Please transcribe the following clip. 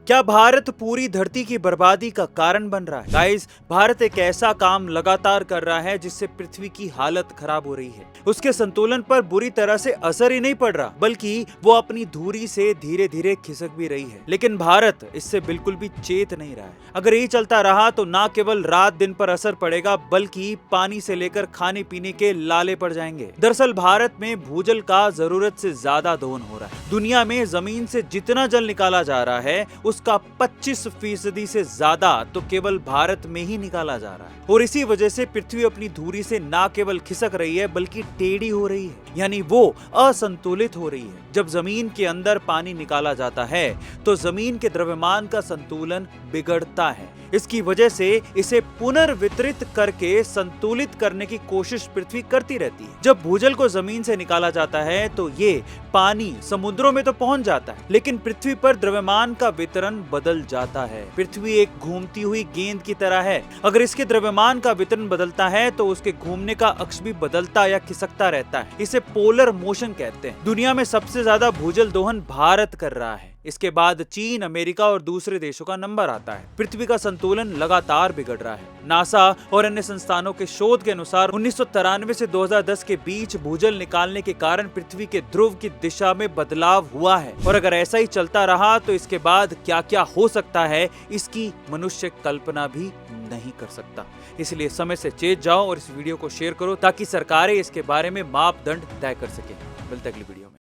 क्या भारत पूरी धरती की बर्बादी का कारण बन रहा है? गाइस, भारत एक ऐसा काम लगातार कर रहा है जिससे पृथ्वी की हालत खराब हो रही है। उसके संतुलन पर बुरी तरह से असर ही नहीं पड़ रहा, बल्कि वो अपनी धुरी से धीरे धीरे खिसक भी रही है। लेकिन भारत इससे बिल्कुल भी चेत नहीं रहा है। अगर यही चलता रहा तो न केवल रात दिन पर असर पड़ेगा, बल्कि पानी से लेकर खाने पीने के लाले पड़ जाएंगे। दरअसल भारत में भूजल का जरूरत से ज्यादा दोहन हो रहा है। दुनिया में जमीन से जितना जल निकाला जा रहा है उसका 25% से ज्यादा तो केवल भारत में ही निकाला जा रहा है। और इसी वजह से पृथ्वी अपनी धुरी से न केवल खिसक रही है बल्कि टेढ़ी हो रही है, यानी वो असंतुलित हो रही है। जब जमीन के अंदर पानी निकाला जाता है तो जमीन के द्रव्यमान का संतुलन बिगड़ता है। इसकी वजह से इसे पुनर्वितरित करके संतुलित करने की कोशिश पृथ्वी करती रहती है। जब भूजल को जमीन से निकाला जाता है तो ये पानी समुद्रों में तो पहुंच जाता है, लेकिन पृथ्वी पर द्रव्यमान का वितरण बदल जाता है। पृथ्वी एक घूमती हुई गेंद की तरह है। अगर इसके द्रव्यमान का वितरण बदलता है तो उसके घूमने का अक्ष भी बदलता या खिसकता रहता है। इसे पोलर मोशन कहते हैं। दुनिया में सबसे ज्यादा भूजल दोहन भारत कर रहा है। इसके बाद चीन, अमेरिका और दूसरे देशों का नंबर आता है। पृथ्वी का संतुलन लगातार बिगड़ रहा है। नासा और अन्य संस्थानों के शोध के अनुसार 1993 से 2010 के बीच भूजल निकालने के कारण पृथ्वी के ध्रुव की दिशा में बदलाव हुआ है। और अगर ऐसा ही चलता रहा तो इसके बाद क्या क्या हो सकता है, इसकी मनुष्य कल्पना भी नहीं कर सकता। इसलिए समय से चेत जाओ और इस वीडियो को शेयर करो ताकि सरकारें इसके बारे में मापदंड तय कर सके। मिलते अगली वीडियो में।